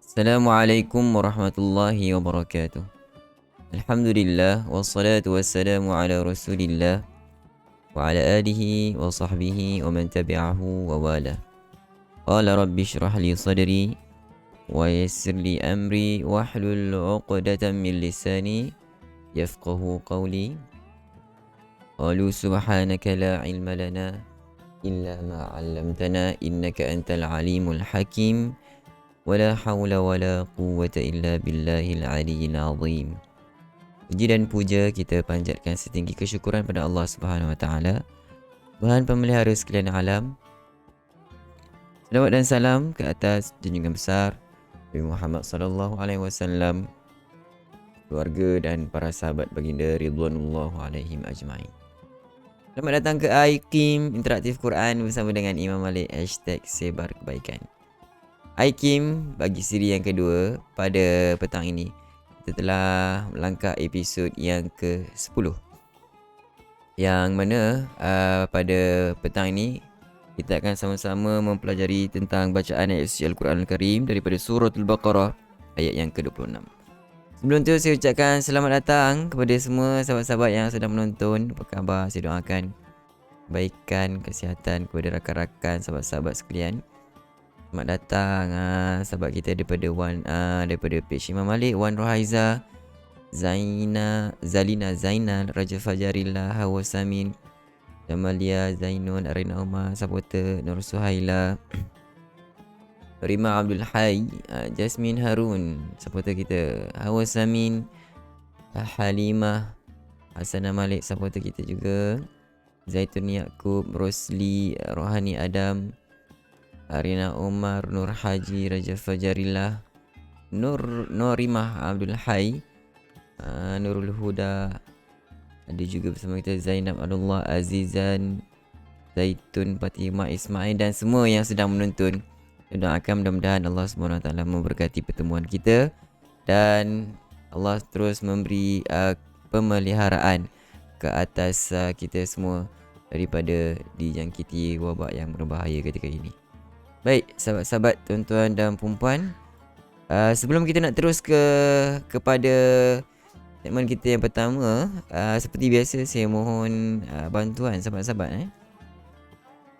Assalamualaikum warahmatullahi wabarakatuh. Alhamdulillah wassalatu wassalamu ala Rasulillah wa ala alihi wa sahbihi wa man tabi'ahu wa wala. Qala rabbi shrah li sadri wa yassir li amri wa hlul 'uqdatam min lisani yafqahu qawli. Qalu subhanaka la ilma lana illa ma 'allamtana innaka antal alimul hakim. Wala hawla wala quwwata illa billahil aliyyil azim. Puji dan puja kita panjatkan setinggi kesyukuran pada Allah Subhanahu wa taala, Tuhan pemelihara sekalian alam. Selawat dan salam ke atas junjungan besar Nabi Muhammad sallallahu alaihi wasallam, keluarga dan para sahabat baginda ridwanullah alaihim ajmain. Selamat datang ke iKim Interaktif Quran bersama dengan Imam Malik #sebarkebaikan. iKim bagi siri yang kedua pada petang ini. Kita telah melangkah episod yang ke-10, yang mana pada petang ini kita akan sama-sama mempelajari tentang bacaan ayat suci Al-Quran Al-Karim daripada Suratul Baqarah ayat yang ke-26. Sebelum tu saya ucapkan selamat datang kepada semua sahabat-sahabat yang sedang menonton. Apa khabar? Saya doakan kebaikan, kesihatan kepada rakan-rakan, sahabat-sahabat sekalian. Selamat datang sahabat kita daripada page Imam Malik, Wan Rohaiza, Zalina Zainal, Raja Fajarillah, Hawa Samin, Jamalia Zainun, Arina Umar, supporter Nur Suhaila, Rima Abdul Hai, Jasmine Harun, supporter kita, Hawa Samin, Halimah, Hasanah Malik, supporter kita juga, Zaitun Yaakob, Rosli, Rohani Adam, Arina Umar, Nur Haji, Raja Fajarillah, Norimah Abdul Hai, Nurul Huda, ada juga bersama kita Zainab Abdullah, Azizan, Zaitun, Fatimah, Ismail dan semua yang sedang menonton. Doakan mudah-mudahan Allah SWT memberkati pertemuan kita dan Allah terus memberi pemeliharaan ke atas kita semua daripada dijangkiti wabak yang berbahaya ketika ini. Baik, sahabat-sahabat, tuan-tuan dan puan-puan, sebelum kita nak terus kepada segmen kita yang pertama, seperti biasa saya mohon bantuan sahabat-sahabat,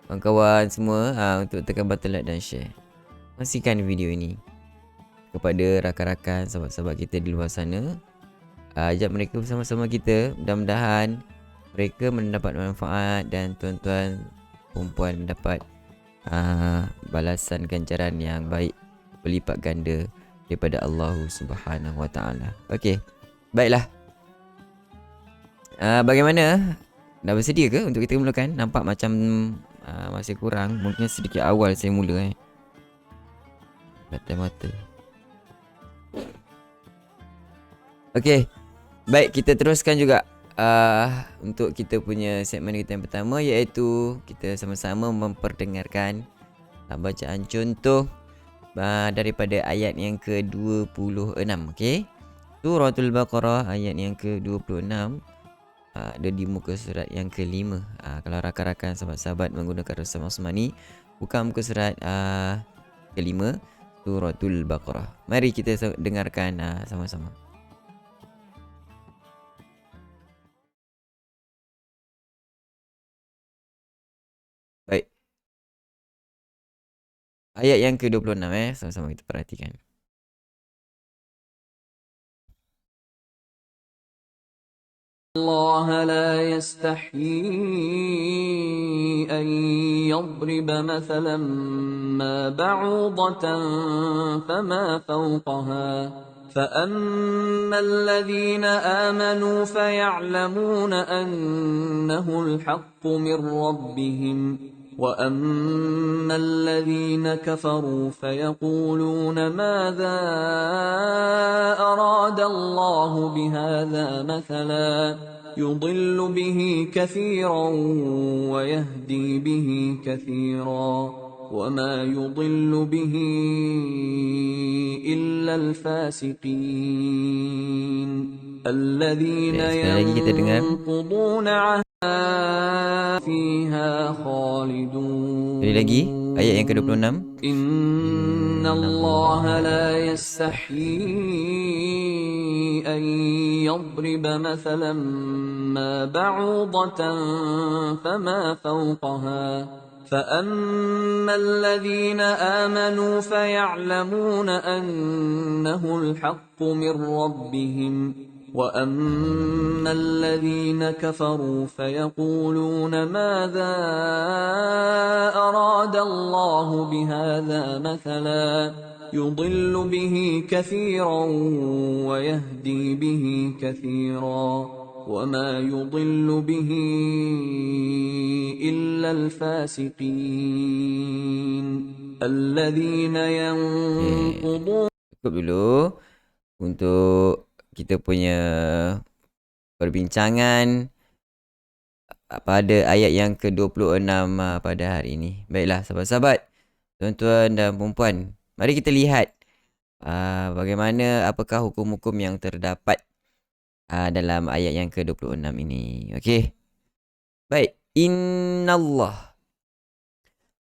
kawan-kawan semua untuk tekan button like dan share. Kongsikan video ini kepada rakan-rakan sahabat-sahabat kita di luar sana. Ajak mereka bersama-sama kita. Mudah-mudahan mereka mendapat manfaat dan tuan-tuan puan-puan mendapat balasan ganjaran yang baik berlipat ganda daripada Allah Subhanahu wa taala. Okey. Baiklah. Bagaimana? Dah bersedia ke untuk kita mulakan? Nampak macam masih kurang. Mungkin sedikit awal saya mula mata-mata. Okey. Baik, kita teruskan juga untuk kita punya segmen kita yang pertama, iaitu kita sama-sama memperdengarkan bacaan contoh daripada ayat yang ke-26. Okey. Suratul Baqarah ayat yang ke-26 ada di muka surat yang ke-5. Kalau rakan-rakan sahabat-sahabat menggunakan Rasam Osmani, buka muka surat ke-5 Suratul Baqarah. Mari kita dengarkan sama-sama. Baik. Ayat yang ke-26 sama-sama kita perhatikan. Allah la yastahi an yadriba mathalan ma ba'udatan fama fawqaha فأما الذين آمنوا فيعلمون أنه الحق من ربهم وأما الذين كفروا فيقولون ماذا أراد الله بهذا مثلا يضل به كثيرا ويهدي به كثيرا وما يضل به إلا الفاسقين الذين ينقضون عهد فيها خالدون. Sekali lagi ayat yang ke-26. إن الله لا يستحيي أن يضرب مثلا ما بعوضة فما فوقها فأما الذين آمنوا فيعلمون أنه الحق من ربهم وأما الذين كفروا فيقولون ماذا أراد الله بهذا مثلا يضل به كثيرا ويهدي به كثيرا وما يضل به إلا الفاسقين الذين ينقضون. Cukup dulu untuk kita punya perbincangan pada ayat yang ke-26 pada hari ini. Baiklah sahabat-sahabat, tuan-tuan dan puan-puan, mari kita lihat bagaimana apakah hukum-hukum yang terdapat dalam ayat yang ke-26 ini. Okey. Baik, innallah.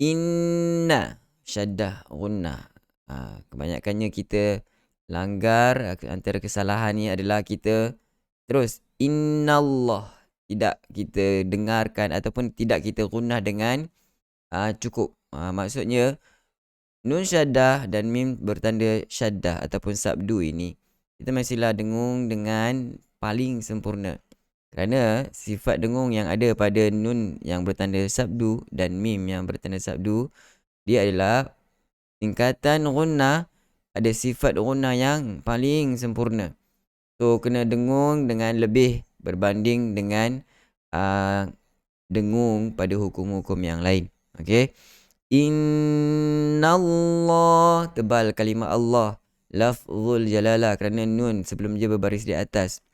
Inna syaddah gunnah. Kebanyakannya kita langgar, antara kesalahan ni adalah kita terus innallah, tidak kita dengarkan ataupun tidak kita gunnah dengan cukup. Maksudnya nun syaddah dan mim bertanda syaddah ataupun sabdu ini kita mestilah dengung dengan paling sempurna. Kerana sifat dengung yang ada pada nun yang bertanda sabdu dan mim yang bertanda sabdu, dia adalah tingkatan gunnah, ada sifat gunnah yang paling sempurna. So kena dengung dengan lebih berbanding dengan dengung pada hukum-hukum yang lain. Okey. Innallah, tebal kalimah Allah, lafzul jalalah, kerana nun sebelum dia berbaris di atas.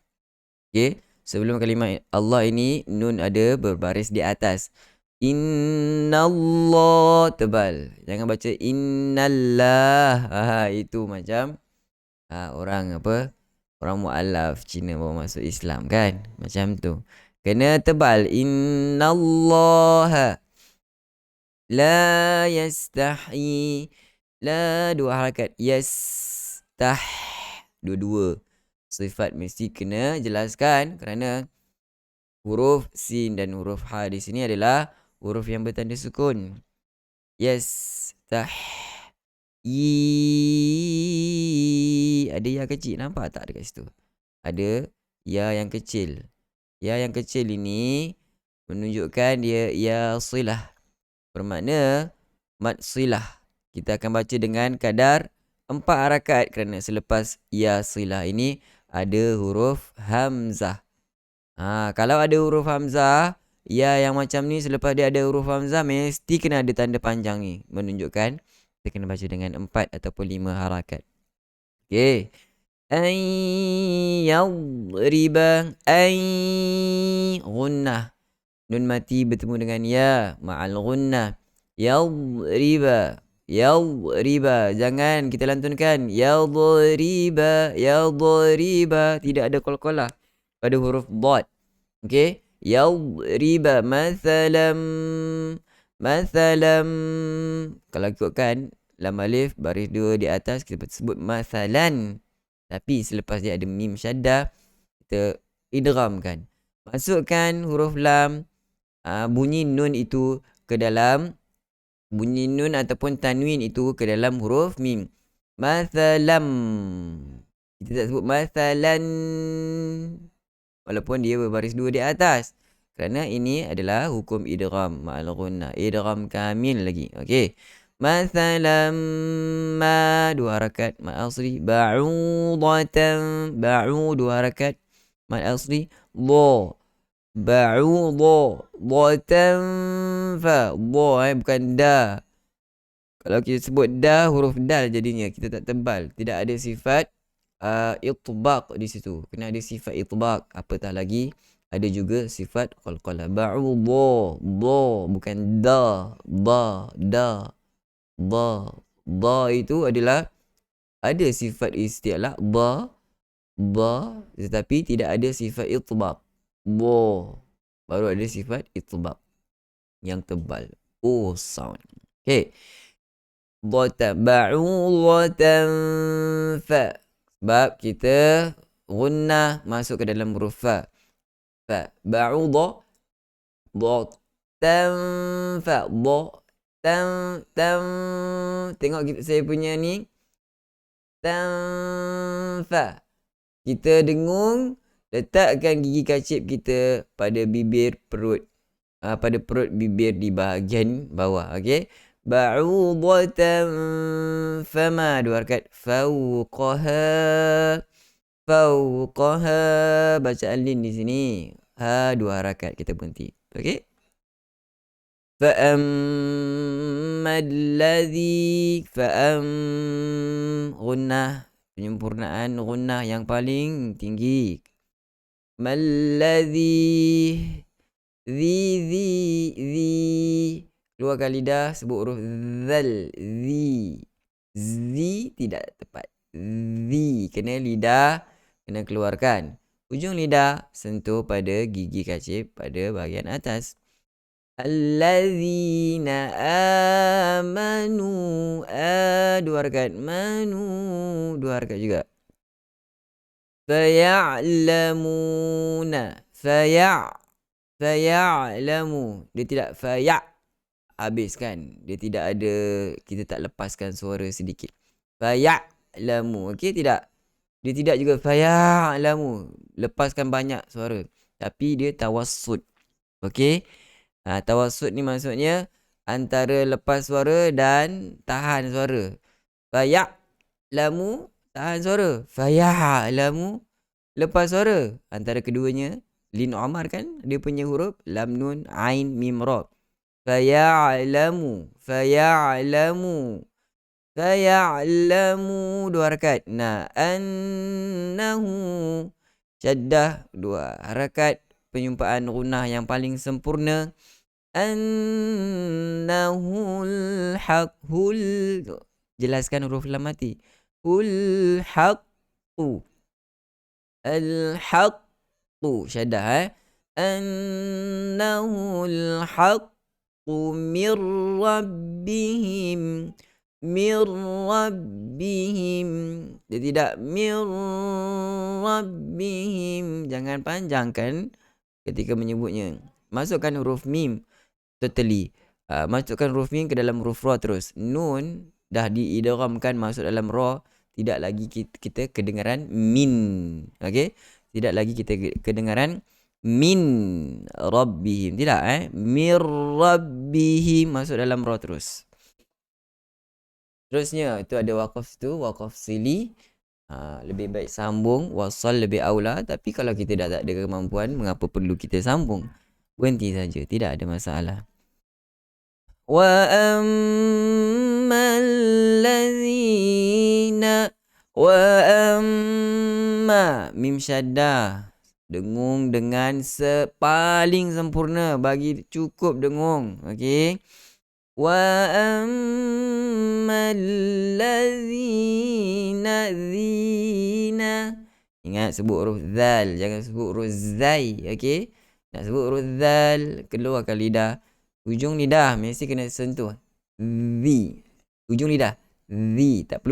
Okey. Sebelum kalimah Allah ini nun ada berbaris di atas. Innallah, tebal. Jangan baca innallah. Itu macam orang orang mu'alaf Cina baru masuk Islam kan, macam tu. Kena tebal. Innallaha la yastahi. La dua harakat. Yastah dua-dua. Sifat mesti kena jelaskan kerana huruf sin dan huruf ha di sini adalah huruf yang bertanda sukun. Yastah. Ada ya kecil, nampak tak dekat situ? Ada ya yang kecil. Ya yang kecil ini menunjukkan dia ya silah. Bermakna mad silah. Kita akan baca dengan kadar 4 harakat kerana selepas ya silah ini ada huruf hamzah. Kalau ada huruf hamzah, ya yang macam ni selepas dia ada huruf hamzah mesti kena ada tanda panjang ni, menunjukkan kita kena baca dengan 4 ataupun 5 harakat. Okey. Ay yadriba, ay gunnah. Nun mati bertemu dengan ya ma'al gunnah. Yadriba, yadriba. Jangan kita lantunkan yadriba, yadriba. Tidak ada qalqalah pada huruf dad. Okey. Yadriba mathalam, mathalam. Kalau ikutkan lam alif baris 2 di atas kita sebut mathalan. Tapi selepas dia ada mim syaddah, kita idghamkan. Masukkan huruf lam, bunyi nun itu ke dalam, bunyi nun ataupun tanwin itu ke dalam huruf mim. Mathalam. Kita tak sebut mathalan walaupun dia berbaris 2 di atas. Kerana ini adalah hukum idgham ma'al gunnah. Idgham kamil lagi. Okey. Mathalam ma 2 harakat mad asli. Ba'udatan, ba'u 2 harakat mad asli. Dha, ba'udha, dhatan fa. Dha bukan da. Kalau kita sebut da, huruf dal jadinya. Kita tak tebal. Tidak ada sifat itbaq di situ. Kena ada sifat itbaq. Apatah lagi ada juga sifat qalqalah. Ba'udha, dha bukan da. Ba, da. Ba, ba itu adalah ada sifat isti'la ba, ba, tetapi tidak ada sifat itbaq. Ba baru ada sifat itbaq yang tebal. O sound. Okey. Ba'udatan fa. Sebab kita gunnah masuk ke dalam huruf fa. Fa. Ba'udha. Tanfa. Tan. Tengok saya punya ni. Tanfa. Kita dengung, letakkan gigi kacip kita pada bibir perut. Pada perut bibir di bahagian bawah. Okey. Ba'udatan fama. 2 harakat. Fawqaha. Bacaan lin di sini. 2 harakat. Kita berhenti. Okey. Fa'ammalladhi. Gunnah. Penyempurnaan gunnah yang paling tinggi. Malladhi. Zi. Keluarkan lidah, sebut huruf zal. Zi tidak tepat. Zi. Kena lidah, kena keluarkan. Ujung lidah sentuh pada gigi kacip pada bahagian atas. Allazina amanu. 2 harakat. Manu. 2 harakat juga. Faya'lamuna. Faya'lamu. Dia tidak habiskan. Dia tidak ada, kita tak lepaskan suara sedikit. Faya'lamu. Okey, tidak. Dia tidak juga faya'lamu. Lepaskan banyak suara. Tapi dia tawassut. Okey. Tawassut ni maksudnya antara lepas suara dan tahan suara. Faya'lamu, tahan suara. Faya'lamu, lepas suara. Antara keduanya, lin Umar kan, dia punya huruf lam nun ain mim ra. Faya'lamu. 2 harakat. Annahu. Syaddah 2 harakat. Penyumpaan gunnah yang paling sempurna. Annahul haqqul. Jelaskan huruf lam mati. Haqqu. Al-haqqu. Syaddah Annahul haqqu mir rabbihim. Dia tidak mir rabbihim. Jangan panjangkan ketika menyebutnya. Masukkan huruf mim totally. Masukkan huruf mim ke dalam huruf ra terus. Nun dah diidghamkan masuk dalam ra. Tidak lagi kita kedengaran min. Okey? Tidak lagi kita kedengaran min rabbihim. Tidak mir rabbihim masuk dalam ra terus. Terusnya itu ada waqaf tu, waqaf sili. Lebih baik sambung, wasal lebih aula. Tapi kalau kita dah tak ada kemampuan, mengapa perlu kita sambung? Berhenti saja, tidak ada masalah. Wa ammal ladzina. Mim syaddah. Dengung dengan paling sempurna. Bagi cukup dengung. Okey. Wa ammal ladzina. Ingat sebut huruf zal, jangan sebut huruf zai. Okey. Nak sebut huruf zal, keluarkan lidah. Ujung lidah mesti kena sentuh. Zi. Ujung lidah. Zi. Tak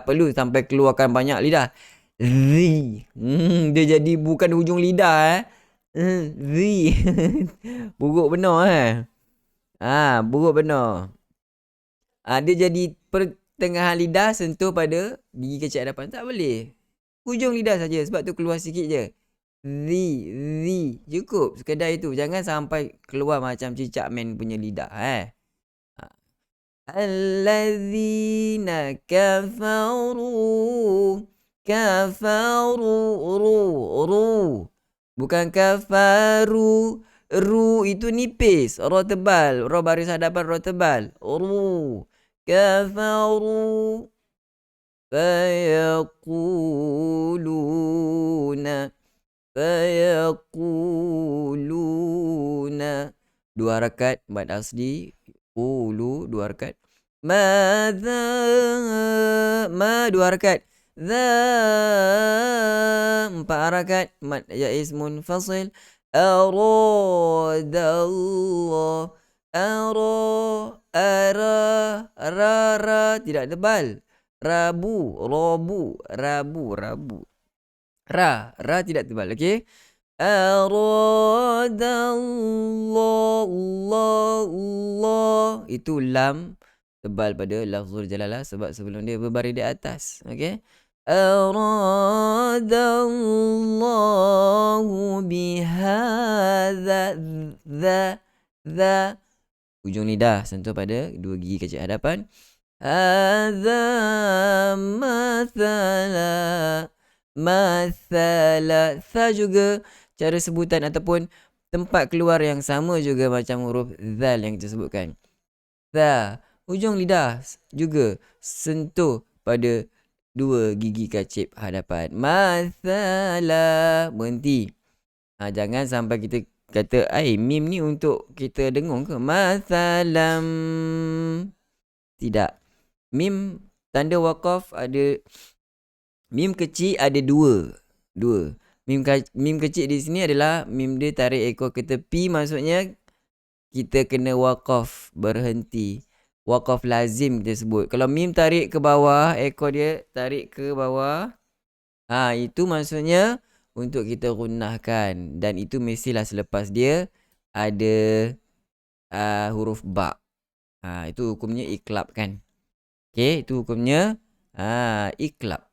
perlu sampai keluarkan banyak lidah. Zi. Dia jadi bukan ujung lidah Zi. Buruk benar buruk benar. Dia jadi pertengahan lidah sentuh pada gigi kecil hadapan. Tak boleh. Ujung lidah saja, sebab tu keluar sikit je. Zi. Cukup sekadar itu. Jangan sampai keluar macam cicak man punya lidah Alladzina kafaru. Ru. Bukan kafaru. Ru itu nipis. Ra tebal. Ra baris hadapan ra tebal. Ru. Kafaru. Fayaquluna. 2 harakat mad asli. Qulu 2 harakat. Madza. 2 harakat. 4 harakat mad jaiz munfasil. Aradallah. Ra tidak tebal. Rabu. Ra tidak tebal. Okey. Allah. Itu lam tebal pada lafzul jalalah sebab sebelum dia berbaris di atas. Okey. Aradallahu bihadza dza ujung lidah sentuh pada dua gigi kecil hadapan. Hadza mathala. Tha juga cara sebutan ataupun tempat keluar yang sama juga macam huruf zal yang kita sebutkan. Tha, ujung lidah juga sentuh pada dua gigi kacip hadapan. Mathala, berhenti. Jangan sampai kita kata mim ni untuk kita dengung ke? Mathalam. Tidak. Mim tanda waqaf ada, mim kecil ada dua. Mim kecil di sini adalah mim dia tarik ekor ke tepi, maksudnya kita kena waqaf, berhenti. Waqaf lazim kita sebut. Kalau mim tarik ke bawah, ekor dia tarik ke bawah, itu maksudnya untuk kita gunnahkan, dan itu mestilah selepas dia ada huruf ba. Itu hukumnya iklab kan. Okey, itu hukumnya iklab.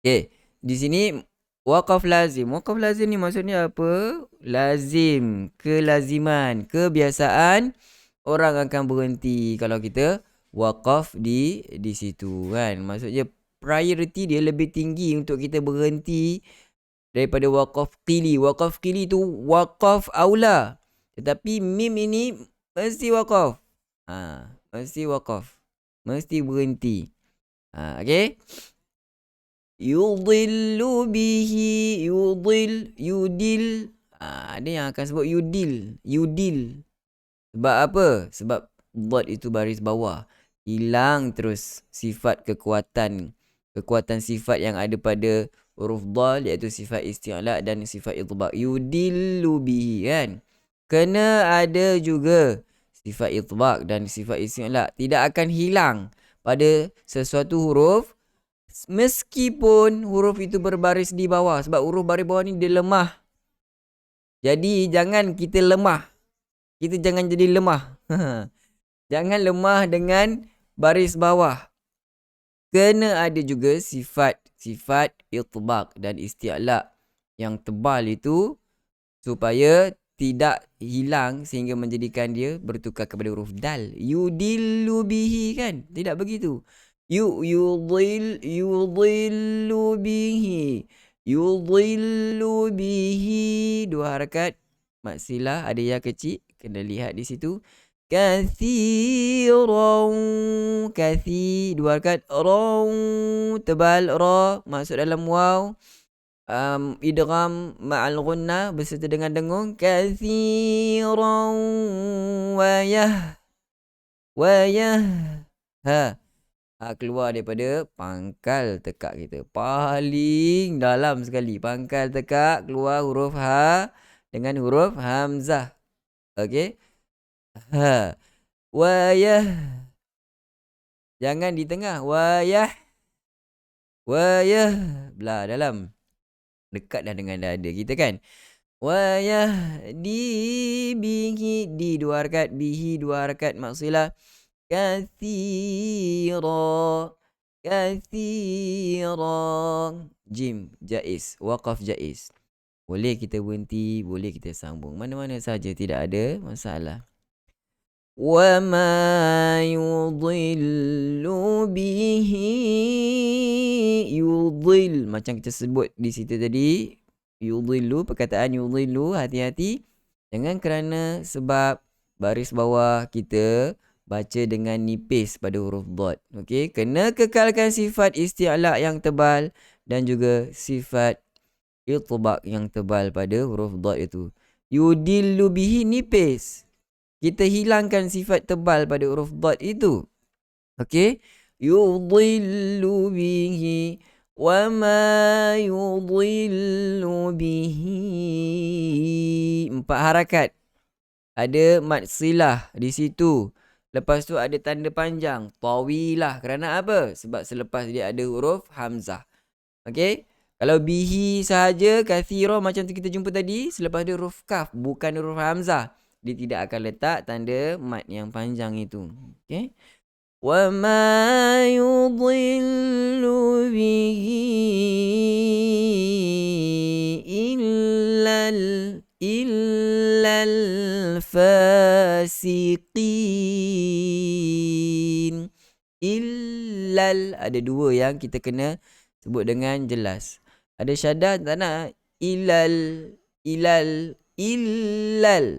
Okey, di sini waqaf lazim. Waqaf lazim ni maksudnya apa? Lazim, kelaziman, kebiasaan orang akan berhenti kalau kita waqaf di situ kan. Maksudnya priority dia lebih tinggi untuk kita berhenti daripada waqaf qili. Waqaf qili tu waqaf aula. Tetapi mim ini mesti waqaf. Mesti waqaf. Mesti berhenti. Okey. Yudillu bihi, yudil. Ada yang akan sebut yudil. Sebab apa? Sebab dot itu baris bawah. Hilang terus sifat kekuatan sifat yang ada pada huruf dal, iaitu sifat isti'la dan sifat itbaq. Yudillu bihi kan. Kena ada juga sifat itbaq dan sifat isti'la. Tidak akan hilang pada sesuatu huruf meskipun huruf itu berbaris di bawah. Sebab huruf baris bawah ni dia lemah. Jadi jangan kita lemah. Kita jangan jadi lemah. Jangan lemah dengan baris bawah. Kena ada juga sifat itbaq dan isti'la yang tebal itu supaya tidak hilang sehingga menjadikan dia bertukar kepada huruf dal. Yudillu bihi kan? Tidak begitu. Yudillu bihi. Dua harakat. Maksilah ada ya kecil. Kena lihat di situ. Kathiran. Dua harakat. Raw. Tebal. Ra. Masuk dalam waw. Idgham ma'al ghunnah beserta dengan dengung. Kathiran wayah. Keluar daripada pangkal tekak kita. Paling dalam sekali. Pangkal tekak keluar huruf ha dengan huruf hamzah. Okey. Wayah. Jangan di tengah. Wayah. Belah dalam. Dekat dah dengan dada kita kan. Wayah di bihi. Di dua harakat. Bihi dua harakat maksilah. Kathira. Jim jaiz. Waqaf jaiz. Boleh kita berhenti, boleh kita sambung. Mana-mana saja, tidak ada masalah. Wa ma yudillu bihi. Yudil. Macam kita sebut di situ tadi. Yudillu, perkataan yudillu, hati-hati. Jangan kerana sebab baris bawah kita baca dengan nipis pada huruf dot. Okey, kena kekalkan sifat isti'la yang tebal dan juga sifat itbaq yang tebal pada huruf dot itu. Yudillu bihi nipis. Kita hilangkan sifat tebal pada huruf dot itu. Okey, yudillu bihi wa ma yudillu bihi. 4 harakat. Ada mad silah di situ. Lepas tu ada tanda panjang, tawilah. Kerana apa? Sebab selepas dia ada huruf hamzah. Okey? Kalau bihi sahaja, kathira macam tu kita jumpa tadi, selepas dia huruf kaf, bukan huruf hamzah, dia tidak akan letak tanda mat yang panjang itu. Okey? Wa ma yudhillu bihi illal fasiqin. Illal, ada dua yang kita kena sebut dengan jelas. Ada syaddah tak nak? Ilal.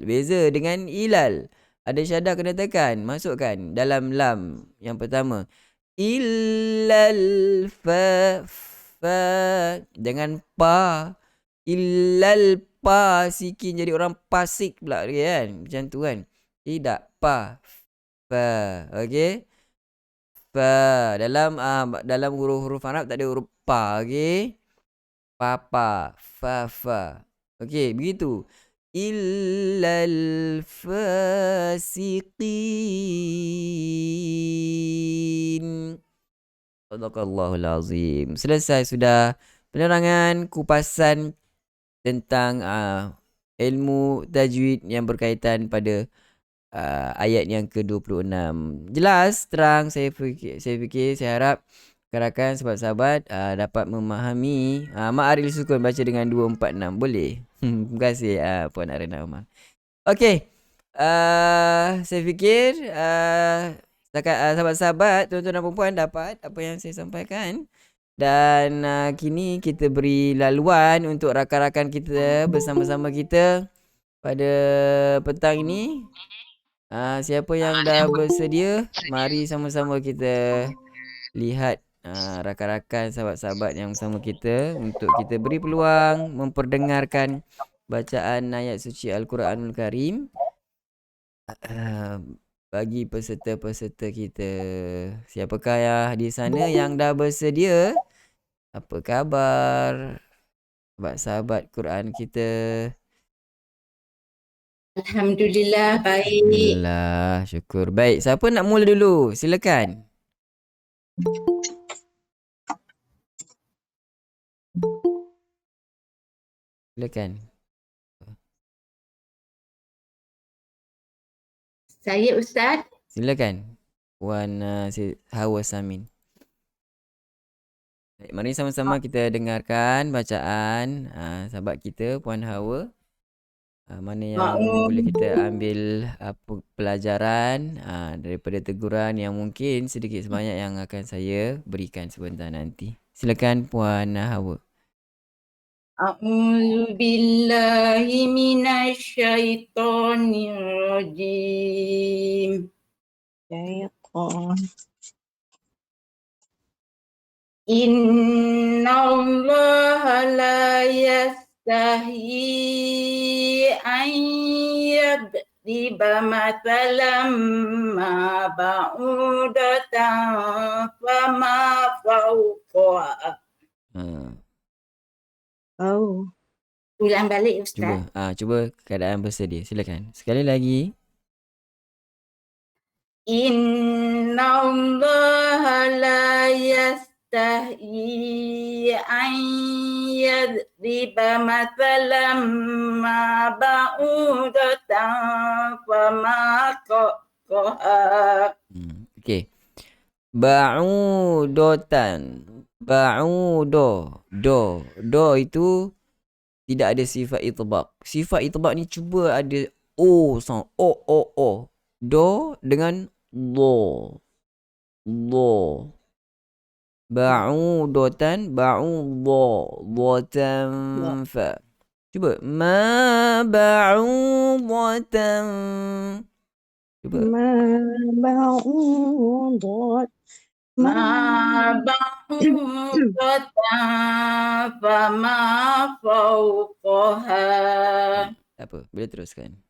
Beza dengan ilal. Ada syaddah kena tekan, masukkan dalam lam yang pertama. Illal fa dengan pa. Illal pasikin, jadi orang pasik pula kan. Macam tu kan. Tidak, pa. Fa. Okey. Fa. Dalam huruf-huruf Arab tak ada huruf pa, okey? Papa, fa. Okey, begitu. Illal fasiqin. Sadaqallahul azim. Selesai sudah penerangan kupasan tentang ilmu tajwid yang berkaitan pada ayat yang ke-26. Jelas, terang, saya fikir, saya harap rakan-rakan, sahabat-sahabat dapat memahami. Mak Aril Sukun baca dengan 246. Boleh? Terima kasih Puan Arina Umar. Okey. Saya fikir sahabat-sahabat, tuan-tuan dan puan dapat apa yang saya sampaikan. Dan kini kita beri laluan untuk rakan-rakan kita bersama-sama kita pada petang ini. Siapa yang dah bersedia, mari sama-sama kita lihat rakan-rakan, sahabat-sahabat yang bersama kita untuk kita beri peluang memperdengarkan bacaan ayat suci Al-Quranul Karim bagi peserta-peserta kita. Siapakah ya di sana yang dah bersedia? Apa khabar sahabat-sahabat Quran kita? Alhamdulillah, baik. Alhamdulillah, syukur. Baik, siapa nak mula dulu? Silakan. Silakan. Saya Ustaz. Silakan. Puan Hawa Samin. Baik, mari sama-sama kita dengarkan bacaan sahabat kita Puan Hawa. Mana yang boleh kita ambil pelajaran daripada teguran yang mungkin sedikit sebanyak yang akan saya berikan sebentar nanti. Silakan Puan Hawa. A'udzu billahi minasy syaithanir rajim. Innallaha la yastahi an yadriba mathalan ma ba'udatan fama fawqaha. Ulang balik Ustaz. Cuba keadaan bersedia. Silakan. Sekali lagi. Innallaha la yastahi an yadriba mathalan ma ba'udatan fama fawqaha. Okey. Ba'udotan. Ba'udo. Do itu tidak ada sifat itbaq. Sifat itbaq ni cuba ada O sound. O. Do dengan lo. Ba'udotan. Ba'udotan fa. Cuba. Ma ba'udotan. Cuba. Ma ba'udotan fama fawqaha. Tak apa, boleh teruskan.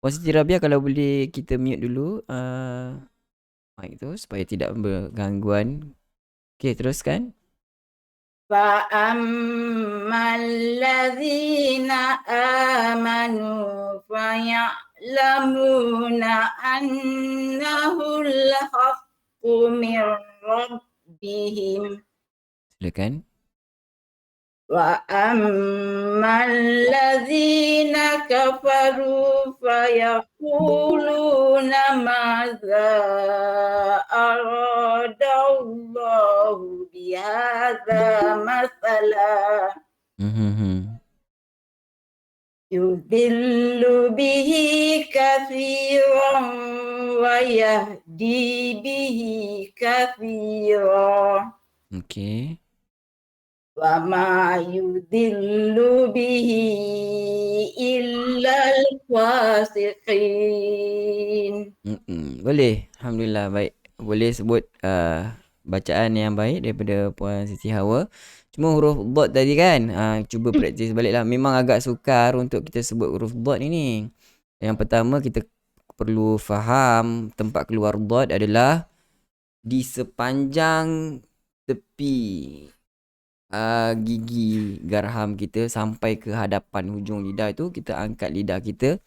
Puan Siti Rabiah, kalau boleh kita mute dulu mic tu supaya tidak bergangguan. Okey, teruskan. فَأَمَّا الَّذِينَ آمَنُوا فَيَعْلَمُونَ يعلمون أنه الحق من ربهم Silakan. وأما الذين كفروا فيقولون ماذا أراد الله بهذا مثلا يضل به كثيرا ويهدي به كثيرا Okey. وما يضل به إلا الفاسقين. Boleh. Alhamdulillah, baik. Boleh sebut bacaan yang baik daripada Puan Siti Hawa. Cuma huruf dot tadi kan, cuba praktis baliklah. Memang agak sukar untuk kita sebut huruf dot ini. Yang pertama, kita perlu faham tempat keluar dot adalah di sepanjang tepi gigi garham kita sampai ke hadapan hujung lidah itu. Kita angkat lidah kita,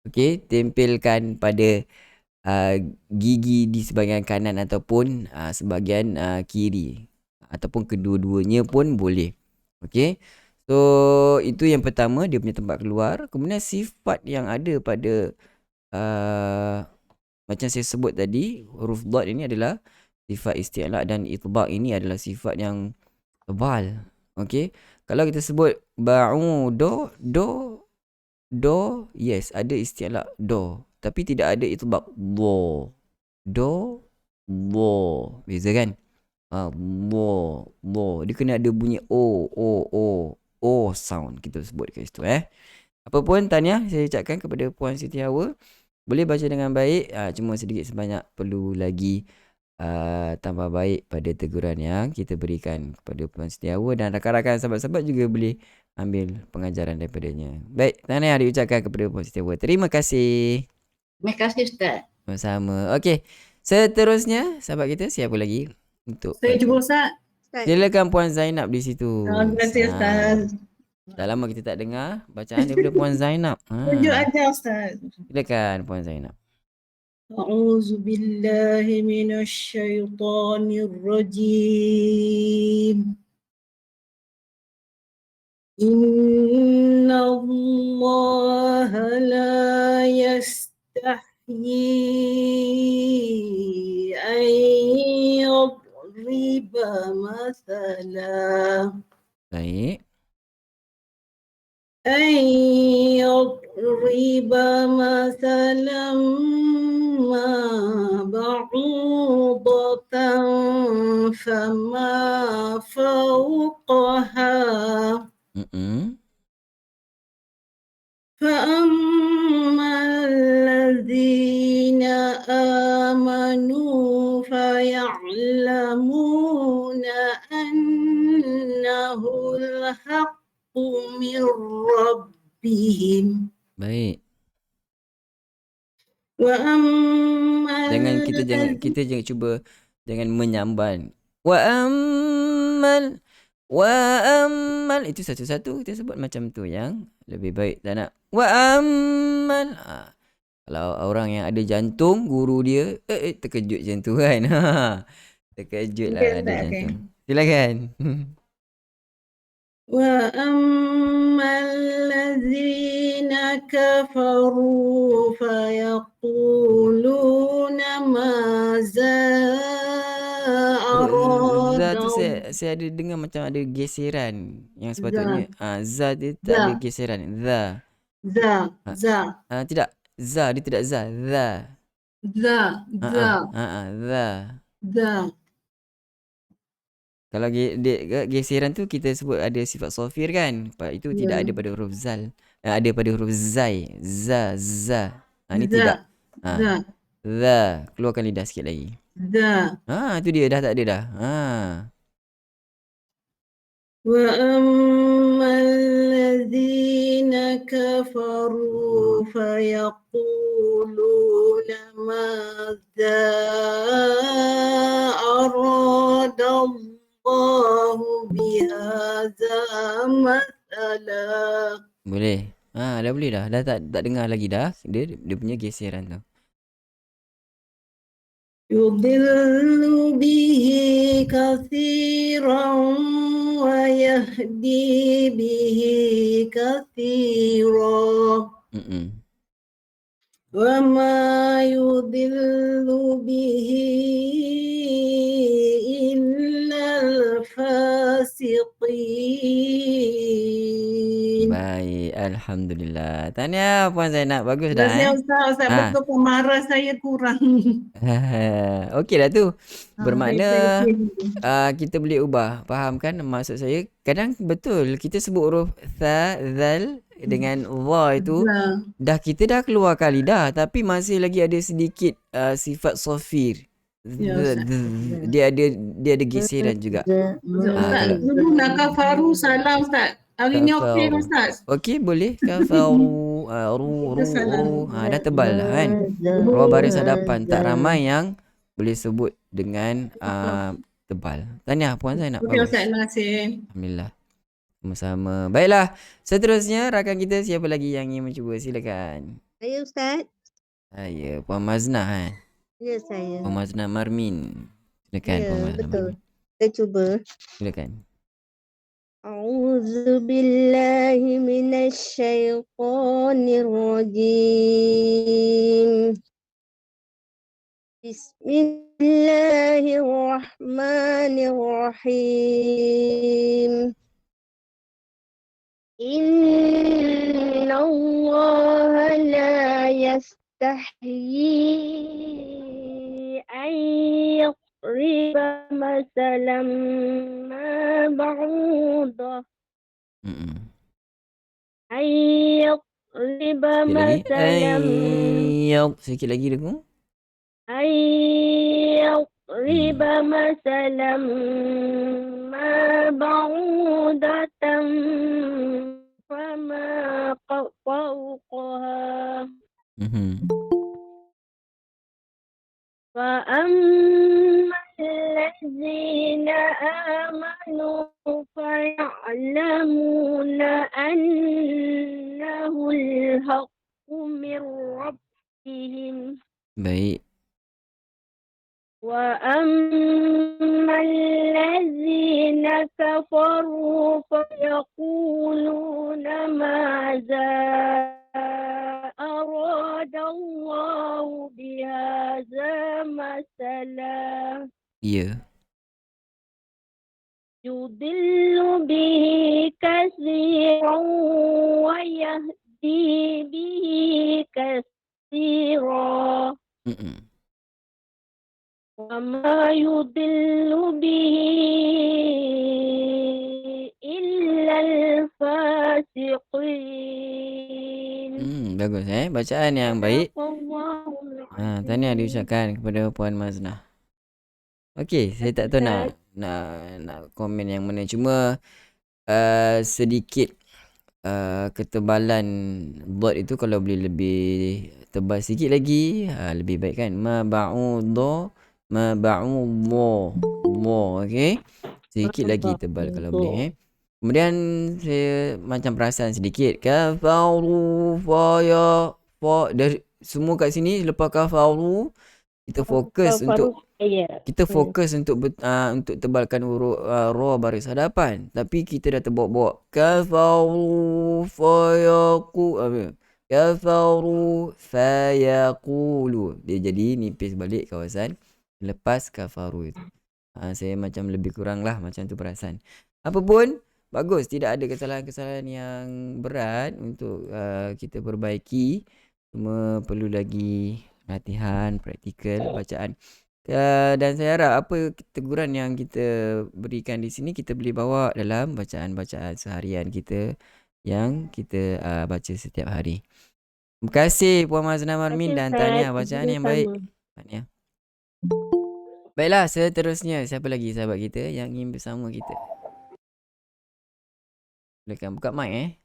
okey, tempelkan pada gigi di sebahagian kanan ataupun sebahagian kiri, ataupun kedua-duanya pun boleh. Okey, so itu yang pertama, dia punya tempat keluar. Kemudian sifat yang ada pada macam saya sebut tadi, huruf dot ini adalah sifat isti'la, dan itbaq ini adalah sifat yang tebal. Okey, kalau kita sebut ba'udo, do, yes, ada isti'la do, tapi tidak ada itbaq do. Beza kan? Dia kena ada bunyi o sound kita sebut kat situ. Apapun tahniah saya ucapkan kepada Puan Siti Hawa. Boleh baca dengan baik, cuma sedikit sebanyak perlu lagi tambah baik pada teguran yang kita berikan kepada Puan Siti Hawa, dan rakan-rakan sahabat-sahabat juga boleh ambil pengajaran daripadanya. Baik, tahniah diucapkan kepada Puan Siti Hawa. Terima kasih. Terima kasih Ustaz. Sama-sama. Okey, seterusnya sahabat kita siapa lagi untuk Saya cuba Ustaz. silakan Puan Zainab di situ. Terima kasih Ustaz. Dah lama kita tak dengar bacaan daripada Puan Zainab. Tunjuk aja Ustaz. Silakan Puan Zainab. أعوذ بالله من الشيطان الرجيم إن الله لا يستحيي أن يضرب مثلا Baik. أن يضرب مثلا ما بعوضة فما فوقها فأما الذين آمنوا فيعلمون أنه الحق من ربهم. Baik. وأما Kita jangan cuba jangan menyamban. Wa ammal itu satu-satu kita sebut macam tu yang lebih baik. Tak nak wa ammal. Kalau orang yang ada jantung, guru dia terkejut macam tu kan. Terkejut lah ada jantung. Silakan. وأما الذين كفروا فيقولون ماذا أراد Za tu saya ada dengar macam ada geseran yang sepatutnya za dia tak ada geseran. ذا Tidak, za dia tidak za. Za. Kalau geseran tu kita sebut ada sifat sofir kan. Itu tidak ada pada huruf zal. Ada pada huruf zai. Za. Ni tidak. Za. Keluarkan lidah sikit lagi. Itu dia dah tak ada dah. وأما الذين كفروا فيقولون ماذا أراد الله بهذا مثلا. Boleh. Dah boleh dah. Dah tak dengar lagi dah. Dia punya geseran tu. يضل به كثيرا ويهدي به كثيرا وما يضل به إلا الفاسقين. Baik, alhamdulillah. Tahniah Puan Zainab, bagus dah Terima Ustaz, Ustaz betul pemarah saya kurang. Okey dah tu. Bermakna Saya kita boleh ubah. Faham kan maksud saya? Kadang betul kita sebut huruf tha, zal dengan dha itu kita dah keluarkan lidah tapi masih lagi ada sedikit sifat sofir. Dia ada geseran juga. Ustaz, dulu nak kafaru salah Ustaz. Hari ni okey Ustaz. Okey, boleh. Kafaru, ru. Dah tebal dah kan. Ra baris hadapan. Tak ramai yang boleh sebut dengan tebal. Tahniah Puan Zainab. Okey Ustaz, terima kasih. Alhamdulillah. Sama-sama. Baiklah. Seterusnya rakan kita siapa lagi yang ingin mencuba? Silakan. Saya Ustaz. Saya Puan Maznah kan. Ya saya. Puan Maznah Marmin. Silakan Puan Maznah. Betul. Saya cuba. Silakan. A'udzu billahi minasyaitonir rajim. Bismillahirrahmanirrahim. Inna Allah la yastahyi an yadriba masalan ma ba'udah. An yadriba masalan. Sikit lagi dengar. أن يضرب مثلا ما بعوضة فما فوقها فأما الذين آمنوا فيعلمون أنه الحق من ربهم. Baik. وأما الذين كفروا فيقولون ماذا أراد الله بهذا مثلا يضل به كثيرا ويهدي به كثيرا وما يضل به إلا الفاسقين. Bagus bacaan yang baik. Tahniah diucapkan kepada Puan Maznah. Okey, saya tak tahu nak komen yang mana, cuma sedikit ketebalan dot itu kalau boleh lebih tebal sikit lagi lebih baik kan. Ma ba'udha ma ba'udha. Okey. Sedikit lagi tebal kalau boleh Kemudian saya macam perasan sedikit kafaru fa dari semua kat sini lepas kafaru kita fokus untuk tebalkan huruf ra baris hadapan, tapi kita dah terbawa-bawa kafaru fayaqulu dia jadi nipis balik kawasan lepas kafaru itu. Saya macam lebih kurang lah macam tu perasan. Apapun bagus, tidak ada kesalahan-kesalahan yang berat untuk kita perbaiki. Cuma perlu lagi latihan, praktikal, bacaan. Dan saya harap apa teguran yang kita berikan di sini kita boleh bawa dalam bacaan-bacaan seharian kita yang kita baca setiap hari. Terima kasih Puan Maznah Marmin dan tahniah bacaan yang baik. Tahniah. Baiklah, seterusnya siapa lagi sahabat kita yang ingin bersama kita? Silakan buka mic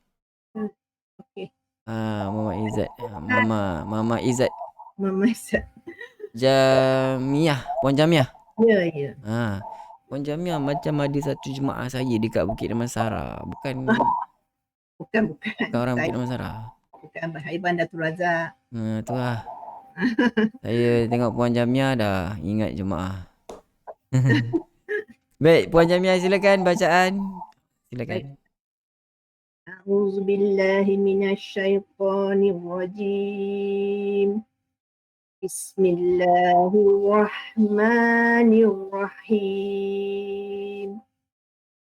Okey. Mama Izzat. Mama Izzat. Mama Izzat. Jamiah, Puan Jamiah. Ya. Puan Jamiah macam ada satu jemaah saya dekat Bukit Damansara. Bukan Bukan. Bukan orang Bukit Saya Damansara. bukan Bahari Bandatul Razak. Tu lah. Saya tengok Puan Jamia dah ingat jemaah. Baik, Puan Jamia silakan bacaan. Silakan. A'udzu billahi minasyaitonir rajim. Bismillahirrahmanirrahim.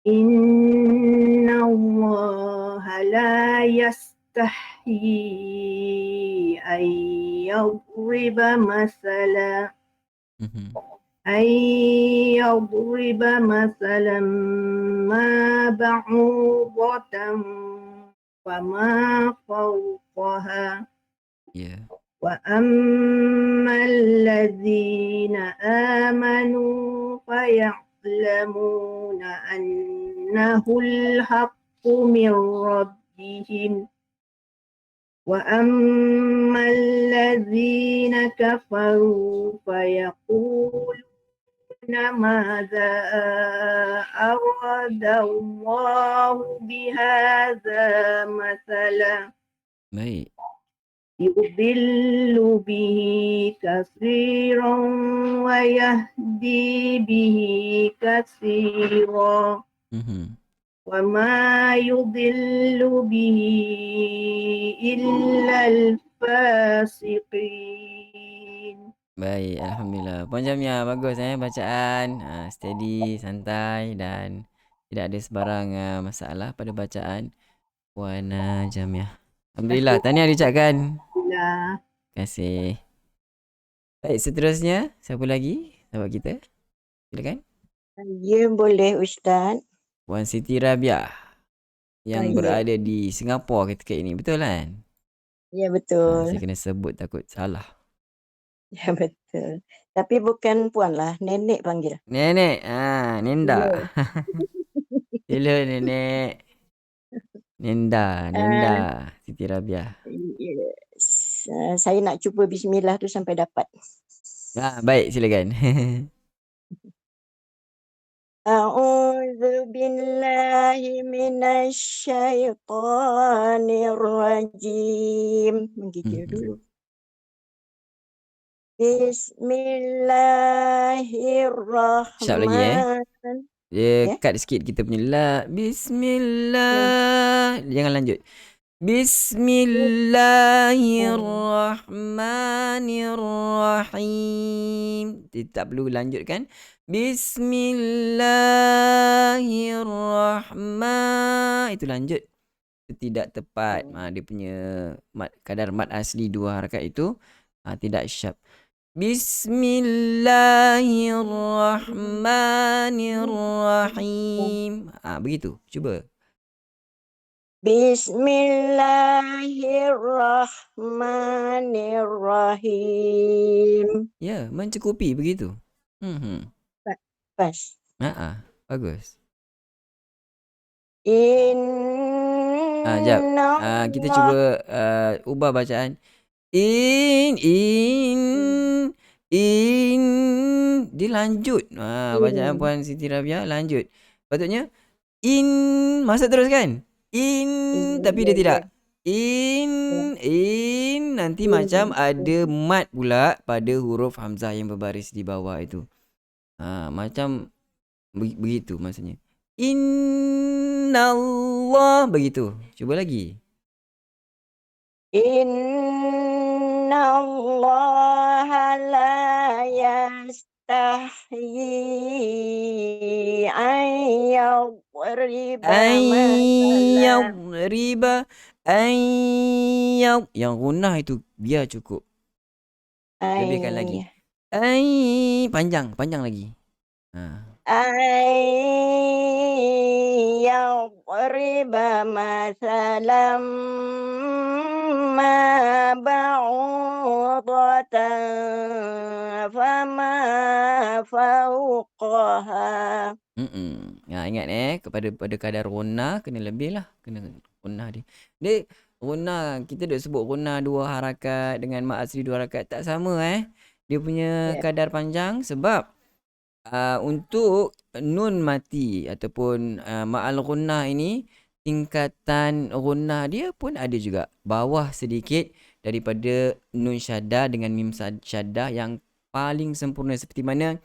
Inna Allah la yastahyi an yadriba masalan أن يضرب مثلا ما بعوضة وما فوقها Ya. وأما الذين آمنوا فيعلمون أنه الحق من ربهم وأما الذين كفروا فيقولون ماذا أراد الله بهذا مثلا Baik. يضل به كثيرا ويهدي به كثيرا وما يضل به إلا الفاسقين. Baik, alhamdulillah. Puan Jamia bagus bacaan. Steady, santai dan tidak ada sebarang masalah pada bacaan Puan Jamia. Alhamdulillah, tahniah diucapkan. Alhamdulillah. Terima kasih. Baik, seterusnya siapa lagi sahabat kita? Silakan. Ya, boleh Ustaz. Puan Siti Rabiah yang berada di Singapura ketika ini, betul kan? Ya, betul. Saya kena sebut takut salah. Ya, betul. Tapi bukan puan lah, nenek panggil. Nenek, Nenda. Sila nenek. Nenda, Siti Rabiah. Saya nak cuba bismillah tu sampai dapat. Baik, silakan. A'udzu billahi minasyaitonir rajim. Menggigil dulu. Bismillahirrahmanirrahim. Dia cut sikit kita punya la. Bismillah. Jangan lanjut. Bismillahirrahmanirrahim. Tak perlu lanjutkan. Bismillahirrahmanirrahim. Itu lanjut. Itu tidak tepat. Dia punya kadar mad asli 2 harakat itu tidak sharp. Bismillahirrahmanirrahim. Begitu. Cuba. Bismillahirrahmanirrahim. Ya, mencukupi begitu. Pas. Bagus. Inna kita cuba ubah bacaan. In dia lanjut. Bacaan Puan Siti Rabiah lanjut. Patutnya masa terus kan? Tapi dia tidak. Nanti macam ada mat pula pada huruf hamzah yang berbaris di bawah itu. Macam begitu maksudnya. Innallah begitu. Cuba lagi. Innallaha la yastahyi an yadriba yang gunnah itu biar cukup. Lebihkan lagi. Panjang lagi. Yadriba masalam ma ba'udatan fama fawqaha. Ingat pada kadar gunnah kena lebih lah. Kena gunnah dia. Dia gunnah, kita dah sebut gunnah 2 harakat dengan mad asli 2 harakat tak sama Dia punya kadar panjang sebab untuk nun mati ataupun ma'al gunnah ini tingkatan gunnah dia pun ada juga. Bawah sedikit daripada nun syaddah dengan mim syaddah yang paling sempurna, seperti mana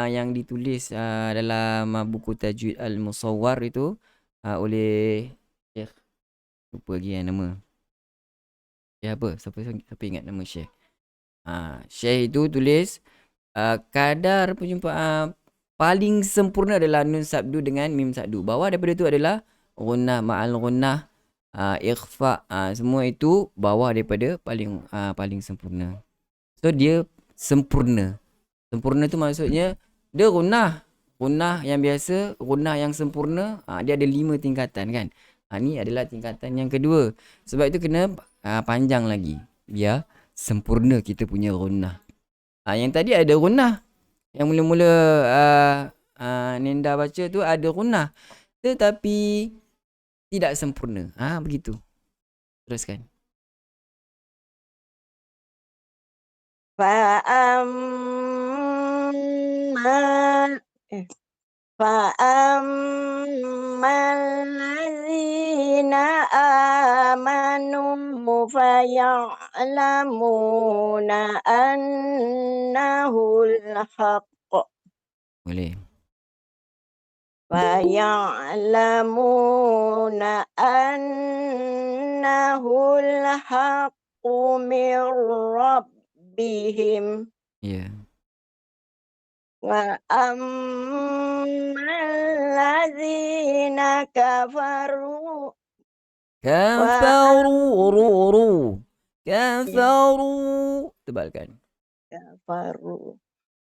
yang ditulis dalam buku Tajwid Al-Musawwar itu oleh Syekh, lupa lagi nama. Ya apa? Siapa ingat nama Syekh? Syekh itu tulis kadar perjumpaan paling sempurna adalah nun sabdu dengan mim sabdu. Bawah daripada itu adalah gunnah, ma'al gunnah, ikhfa, semua itu bawah daripada paling sempurna. So dia sempurna. Sempurna tu maksudnya dia gunnah yang biasa, gunnah yang sempurna, dia ada 5 tingkatan kan. Ni adalah tingkatan yang kedua. Sebab itu kena panjang lagi biar sempurna kita punya gunnah. Yang tadi ada gunnah. Yang mula-mula Nenda baca tu ada gunnah, tetapi tidak sempurna. Begitu. Teruskan. Fa'ammaladzina amanu faya'lamuna annahul haqq. Boleh. Faya'lamuna annahul haqqu min rabbihim. Ya. Wa ammalladzina kafaru kafaru tebalkan. kafaru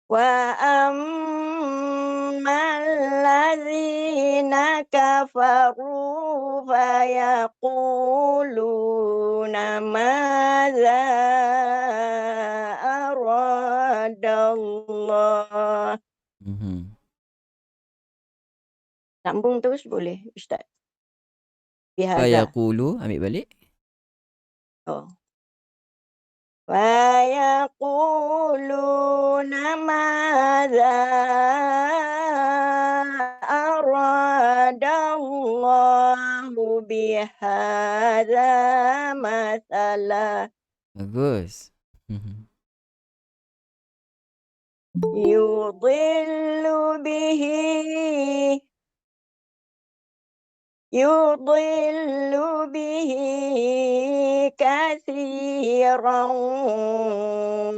wa ammalladzina kafaru fayaquluna madza aradallah. Sambung terus boleh Ustaz? Fayaqulu, ambil balik. Fayaquluna madza aradallahu bihadza mathala. Bagus. Yudillu bihi katsiran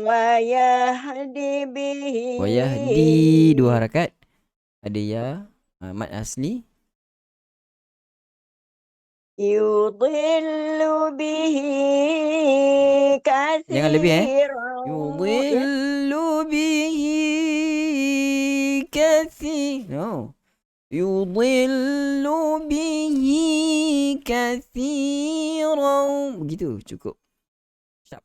wa yahdi bihi. Wa yahdi 2 harakat. Ada ya, mad asli. Yudillu bihi katsiran. Jangan lebih Yudillu bihi katsiran. Yudillu bihi katsiran. Begitu cukup. Syap.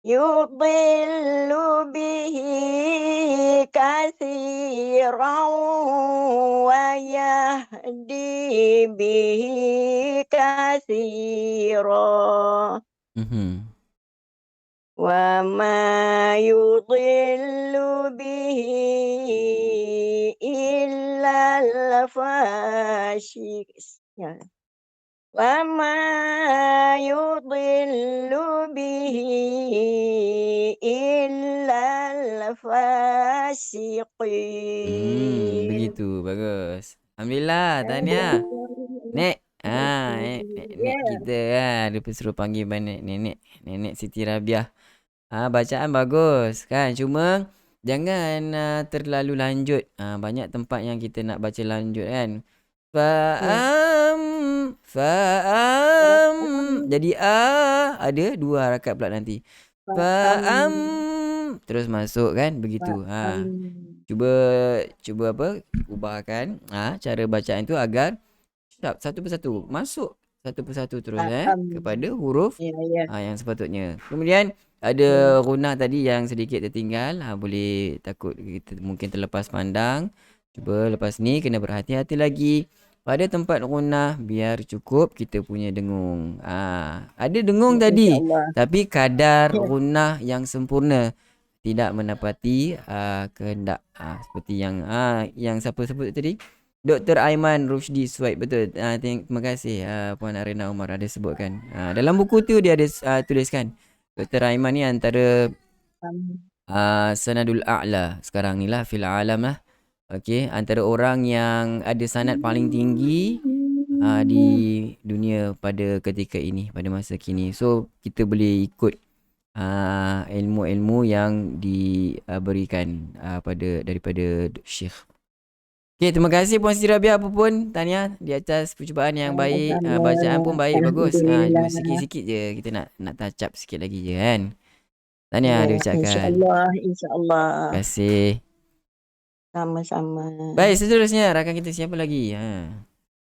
Yudillu bihi katsiran wa yahdi bihi katsiran. Wa ma yudillu bihi illa al-fasiqin. Wa ma yudillu bihi illa al-fasiqin. Begitu, bagus. Alhamdulillah, tahniah. Nek. Nek kita lupa suruh panggil Nenek Siti Rabiah. Bacaan bagus kan, cuma jangan terlalu lanjut. Banyak tempat yang kita nak baca lanjut kan. Fa'am. Jadi ada 2 harakat pula nanti. Fa'am. Terus masuk kan, begitu. Cuba apa? Ubahkan cara bacaan tu agar satu persatu masuk, satu persatu terus kepada huruf yang sepatutnya. Kemudian ada gunnah tadi yang sedikit tertinggal, boleh takut kita mungkin terlepas pandang. Cuba lepas ni kena berhati-hati lagi pada tempat gunnah biar cukup kita punya dengung. Ada dengung tadi, tapi kadar gunnah yang sempurna, tidak mendapati kehendak. Seperti yang siapa sebut tadi, Dr. Aiman Rushdi Swaib, betul. Terima kasih Puan Arina Umar ada sebutkan. Dalam buku tu dia ada tuliskan Dr. Aiman ni antara sanadul a'la sekarang ni lah, fil alam lah. Okey, antara orang yang ada sanad paling tinggi di dunia pada ketika ini, pada masa kini. So kita boleh ikut ilmu-ilmu yang diberikan daripada Syekh. Okey, terima kasih Puan Siti Rabia apa pun tahniah di atas percubaan yang baik. Bacaan pun baik, bagus. Cuma sikit-sikit je kita nak touch up sikit lagi je kan. Tahniah diucapkan. InsyaAllah. Terima kasih. Sama-sama. Baik, seterusnya rakan kita siapa lagi?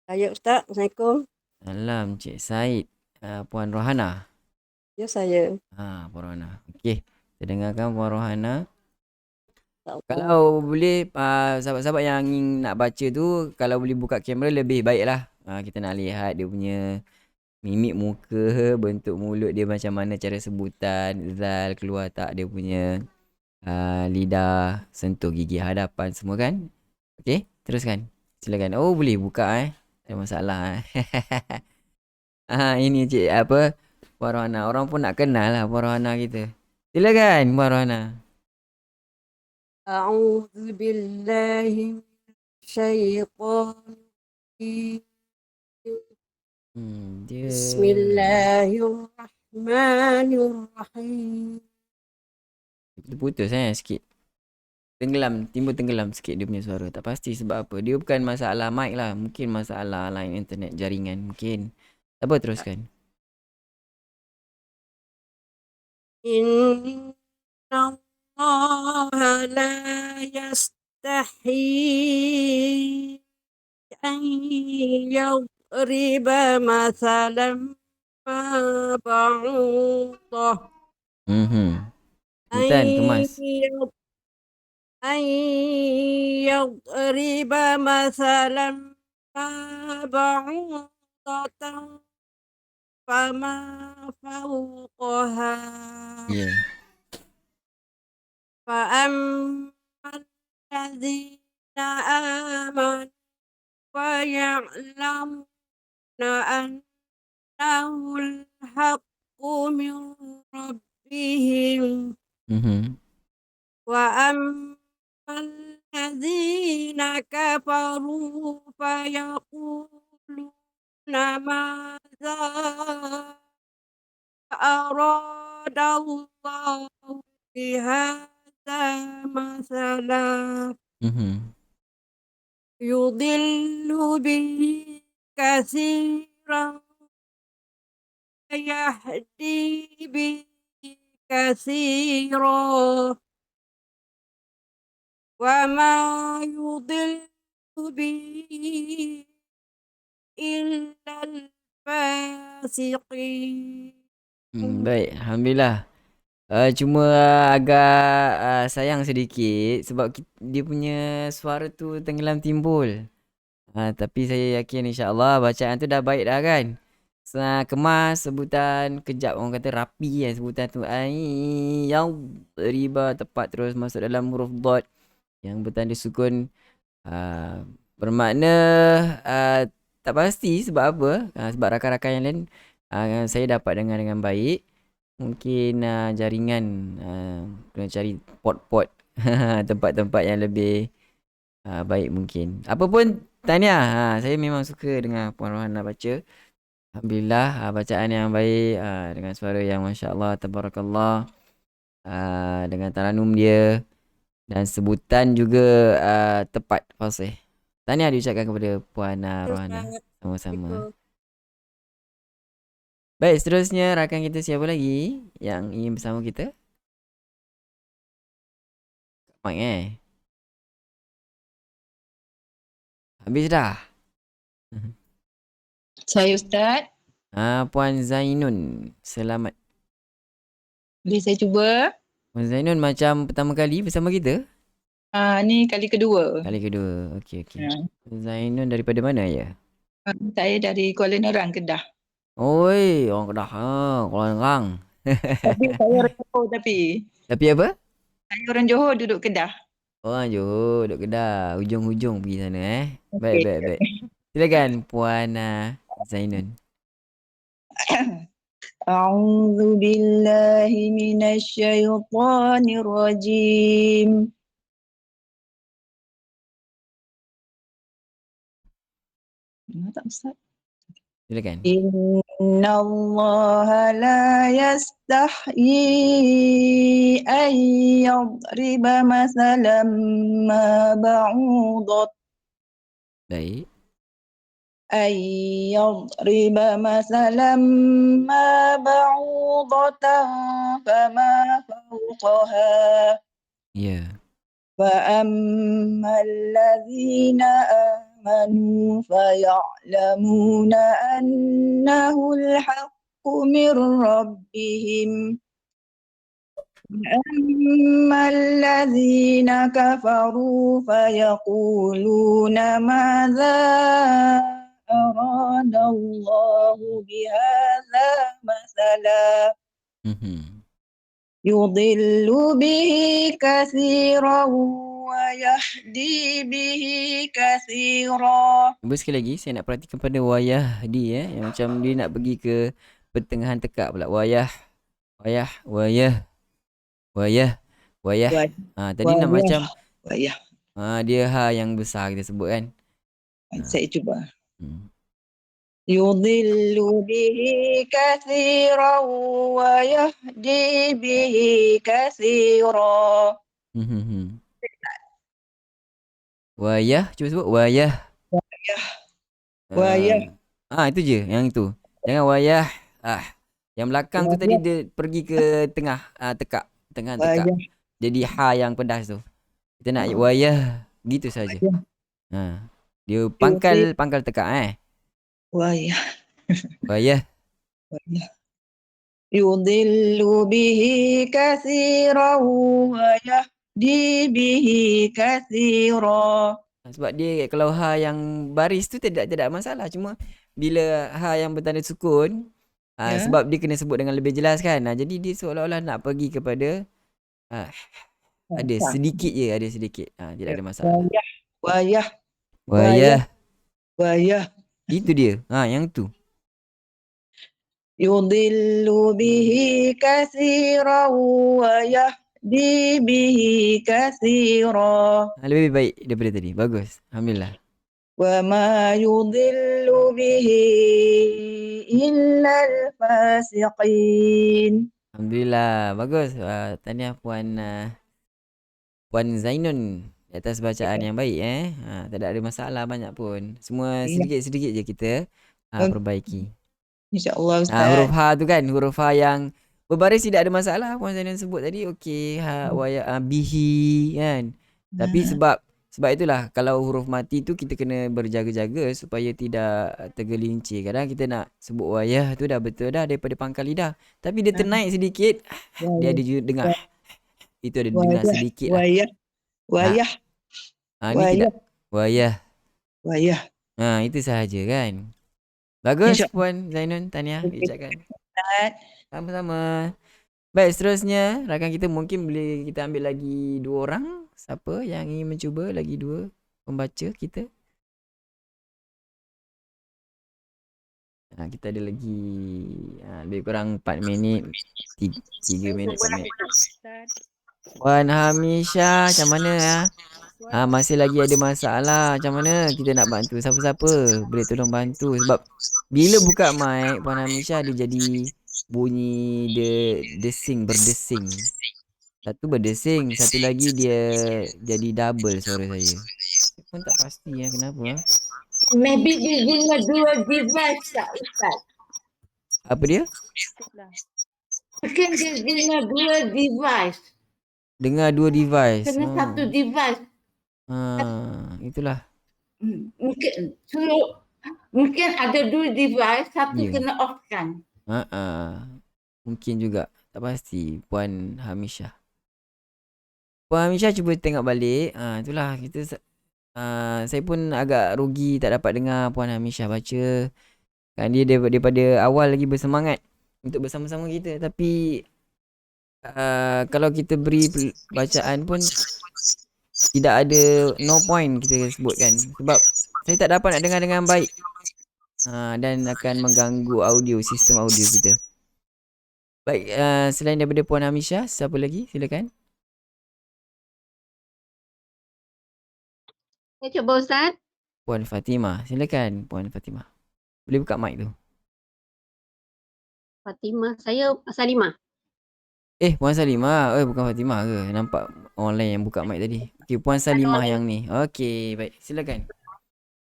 Saya Ustaz, Assalamualaikum. Salam Cik Said. Puan Rohana. Ya, saya. Puan Rohana. Okey, kita dengarkan Puan Rohana. Kalau boleh sahabat-sahabat yang ingin nak baca tu, kalau boleh buka kamera lebih baik lah. Kita nak lihat dia punya mimik muka, bentuk mulut dia macam mana, cara sebutan, zal keluar tak dia punya lidah, sentuh gigi hadapan semua kan. Okey, teruskan. Silakan. Oh, boleh buka ada masalah. Ini cik Puan Rohana. Orang pun nak kenal lah Puan Rohana kita. Silakan Puan Rohana. A'udzu billahi minasyaitonir rajim. Bismillahirrahmanirrahim. Putus sikit. Timbul tenggelam sikit dia punya suara. Tak pasti sebab apa. Dia bukan masalah mic lah. Mungkin masalah line internet, jaringan mungkin. Tak apa, teruskan. Inna Allah la yastahi an yadriba mathalan ma ba'udah. Intan, kemas. أن يضرب مثلا ما بعوضة فما فوقها فأما الذين آمنوا ويعلمون أنه الحق من ربهم وأما الذين كفروا فيقولون ماذا أراد الله بهذا مثلا يضل به كثيرا ويهدي به كثيرا وما يضل به إلا الفاسقين. Baik, Alhamdulillah. Cuma agak sayang sedikit sebab dia punya suara tu tenggelam timbul. Tapi saya yakin insyaAllah bacaan tu dah baik dah kan. Kemas sebutan, kejap orang kata rapi sebutan tu. Yang riba tepat terus masuk dalam huruf dot yang bertanda sukun. Bermakna tak pasti sebab apa. Sebab rakan-rakan yang lain saya dapat dengar dengan baik. Mungkin jaringan kena cari pot-pot tempat-tempat yang lebih baik mungkin. Apa pun tahniah. Saya memang suka dengar Puan Rohana baca. Alhamdulillah bacaan yang baik dengan suara yang masya-Allah tabarakallah. Dengan taranum dia dan sebutan juga tepat, fasih. Tahniah diucapkan kepada Puan Rohana. Sama-sama. Baik, seterusnya rakan kita siapa lagi yang ingin bersama kita? Mike habis dah? Saya Ustaz. Puan Zainun, selamat. Boleh saya cuba? Puan Zainun macam pertama kali bersama kita? Ni kali kedua. Kali kedua, okey. Puan Zainun daripada mana ya? Saya dari Kuala Nerang, Kedah. Oi, orang Kedah. Kuala Nerang. Tapi saya orang Johor tapi. Tapi apa? Saya orang Johor duduk Kedah. Orang Johor, duduk Kedah. Hujung-hujung pergi sana Baik, Okey. baik, baik. Silakan Puan Zainun. A'udzu billahi minasyaitonir rajim. Dengar tak Ustaz? Silakan. Innallaha la yastahyi an yadriba masalan ma ba'udat Baik. أن يضرب مثلا ما بعوضة فما فوقها Ya. فأما الذين آمنوا فيعلمون أنه الحق من ربهم أما الذين كفروا فيقولون ماذا أراد الله بهذا مثلا يضل به كثيرا ويهدي به كثيرا. Cuba sekali lagi saya nak perhatikan pada wayah dia yang macam dia nak pergi ke pertengahan tekak pula. Wayah. Tadi nak macam Wayah. dia yang besar kita sebut kan. Saya cuba. Yudhillu bihi kathiran wa yahdi bihi kathira. Wayah, cuba sebut wayah. Itu je yang itu. Jangan wayah. Yang belakang tu tadi dia pergi ke tengah tekak, tengah tekak. Jadi yang pedas tu. Kita nak wayah gitu saja. Dia pangkal tekak Wayah. Yudhillu bihi kathiran wa yahdi bihi kathira. Sebab dia kalau yang baris tu tidak masalah. Cuma bila yang bertanda sukun, sebab dia kena sebut dengan lebih jelas kan. Jadi dia seolah-olah nak pergi kepada ada sedikit je, tidak ada masalah. Wayah. Itu dia. Yang tu. Yudhillu bihi kathiran wa yahdi bihi kathira. Lebih baik daripada tadi. Bagus. Alhamdulillah. Wa ma yudhillu bihi illa al-fasiqin. Alhamdulillah. Bagus. Tahniah Puan Zainun di atas bacaan yang baik tak ada masalah banyak pun. Semua sedikit-sedikit je kita perbaiki. InsyaAllah Ustaz. Huruf H tu kan, huruf H yang berbaris tidak ada masalah. Puan Zainun sebut tadi okey, bihi kan. Tapi sebab itulah kalau huruf mati tu kita kena berjaga-jaga supaya tidak tergelincir. Kadang kita nak sebut wayah tu dah betul dah daripada pangkal lidah, tapi dia ternaik sedikit, dia ada dengar. Itu ada dengar sedikit. Wayah. Ni tidak. Wayah. Itu sahaja kan. Bagus Puan Zainun, tahniah diucapkan. Sama-sama. Baik, seterusnya rakan kita mungkin boleh kita ambil lagi 2 orang. Siapa yang ingin mencuba lagi 2 pembaca kita? Kita ada lagi lebih kurang 4 minit, 3 minit. Puan Hamisha, macam mana masih lagi ada masalah. Macam mana kita nak bantu? Siapa-siapa boleh tolong bantu. Sebab bila buka mic Puan Hamisha dia jadi bunyi berdesing. Satu berdesing, satu lagi dia jadi double suara saya. Saya pun tak pasti kenapa. Maybe dia guna 2 device tak Ustaz? Apa dia? Mungkin dia guna 2 device. Dengar 2 device. Kena satu device. Itulah. Mungkin ada 2 device, satu kena off kan. Mungkin juga. Tak pasti Puan Hamisha. Puan Hamisha cuba tengok balik. Itulah kita saya pun agak rugi tak dapat dengar Puan Hamisha baca. Kan dia daripada awal lagi bersemangat untuk bersama-sama kita, tapi kalau kita beri bacaan pun tidak ada no point kita sebutkan sebab saya tak dapat nak dengar dengan baik. Dan akan mengganggu sistem audio kita. Baik, selain daripada Puan Hamisha, siapa lagi? Silakan. Saya cuba Ustaz. Puan Fatimah, silakan Puan Fatimah. Boleh buka mic tu. Fatimah, saya Salimah. Puan Salimah. Bukan Fatimah ke? Nampak orang lain yang buka mic tadi. Okey, Puan Salimah yang ni. Okey, baik. Silakan.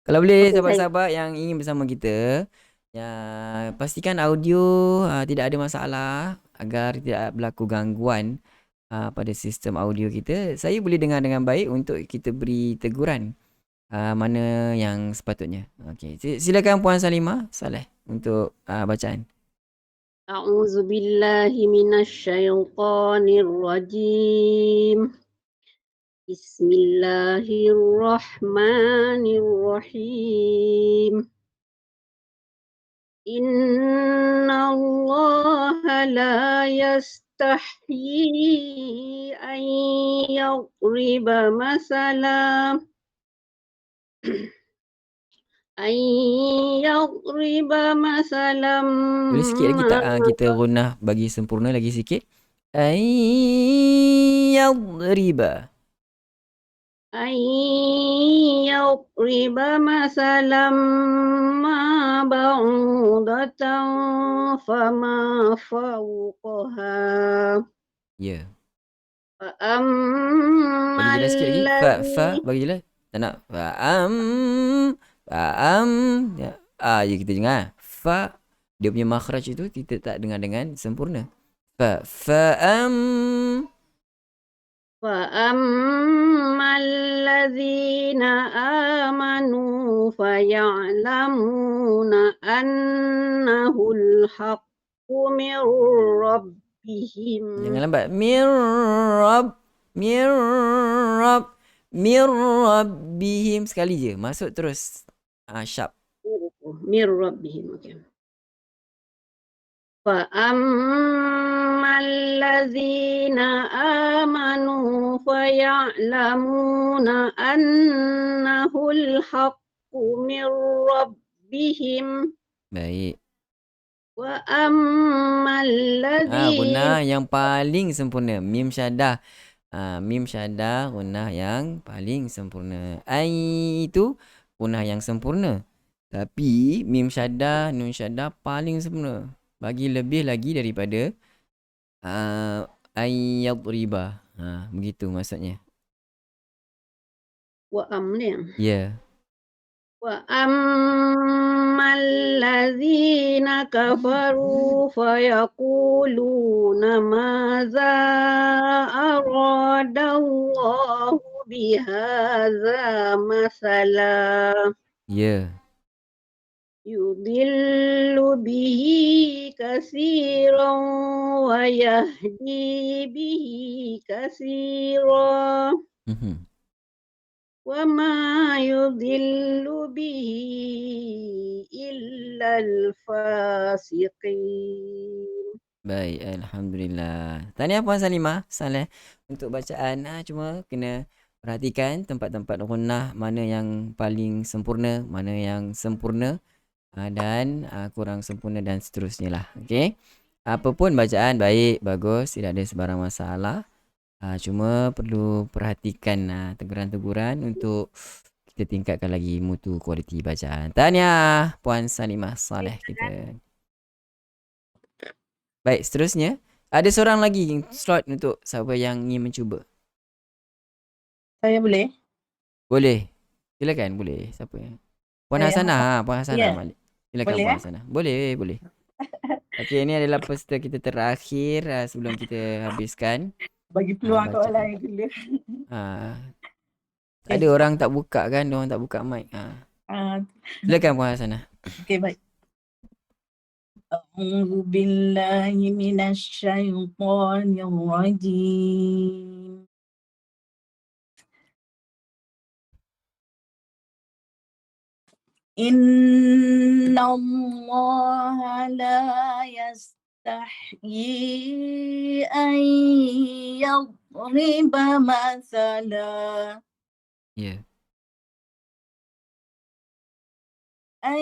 Kalau boleh, sahabat-sahabat yang ingin bersama kita, ya, pastikan audio tidak ada masalah agar tidak berlaku gangguan pada sistem audio kita. Saya boleh dengar dengan baik untuk kita beri teguran mana yang sepatutnya. Okey, silakan Puan Salimah Saleh untuk bacaan. A'udzu billahi minasyaitonir rajim. Bismillahirrahmanirrahim. Inna Allah la yastahyi an yadriba masalan Boleh sikit lagi tak kita gunah bagi sempurna lagi sikit. Yadriba masalam ma ba'udatan fama fawqaha. Ya. Bagi jelas sikit lagi. Fa bagi jelas. Tak nak. Ya. Je kita dengar. Fa dia punya makhraj itu kita tak dengar dengan sempurna. Fa'ammaladzina amanu faya'lamuna annahul haqqu mir rabbihim. Jangan lambat. Mir rabbihim sekali je. Masuk terus. Sharp. Mir rabbihim. Okay. Fa'ammaladzina amanu faya'lamuna annahul haqqu mir rabbihim. Baik. Wa ammaladzina Gunah yang paling sempurna. Mim syaddah. Mim syaddah gunah yang paling sempurna. Itu gunah yang sempurna. Tapi mim syaddah, nun syaddah paling sempurna. Bagi lebih lagi daripada yadriba. Begitu maksudnya. Wa amnya. Ya. Wa ammalladzina kafaru fayaquluna madza aradallahu bihadza masala. Ya. Yudillu bihi katsiran wa yahdi bihi katsiran. Wa ma yudillu bihi illa al-fasiqin. Baik, Alhamdulillah. Tahniah Puan Salimah Saleh untuk bacaan. Cuma kena perhatikan tempat-tempat gunah mana yang paling sempurna, mana yang sempurna dan kurang sempurna dan seterusnya lah. Okey. Apapun bacaan baik, bagus, tidak ada sebarang masalah. Cuma perlu perhatikan teguran-teguran untuk kita tingkatkan lagi mutu kualiti bacaan. Tahniah Puan Salimah Saleh kita. Baik, seterusnya ada seorang lagi slot untuk siapa yang ingin mencuba. Saya boleh? Boleh. Silakan, boleh. Siapa yang? Puan Hasanah, Puan Hasanah Malik. Silakan Boleh, Puan Hasanah. Boleh. Okey, ini adalah peserta kita terakhir sebelum kita habiskan. Bagi peluang kat orang lain dulu. Ada orang tak buka kan? Orang tak buka mic. Silakan Puan Hasanah. Okey, baik. A'udzu billahi minasyaitonir rajim. Inna Allah la yastahyi an yadriba mathalan. Ya. أن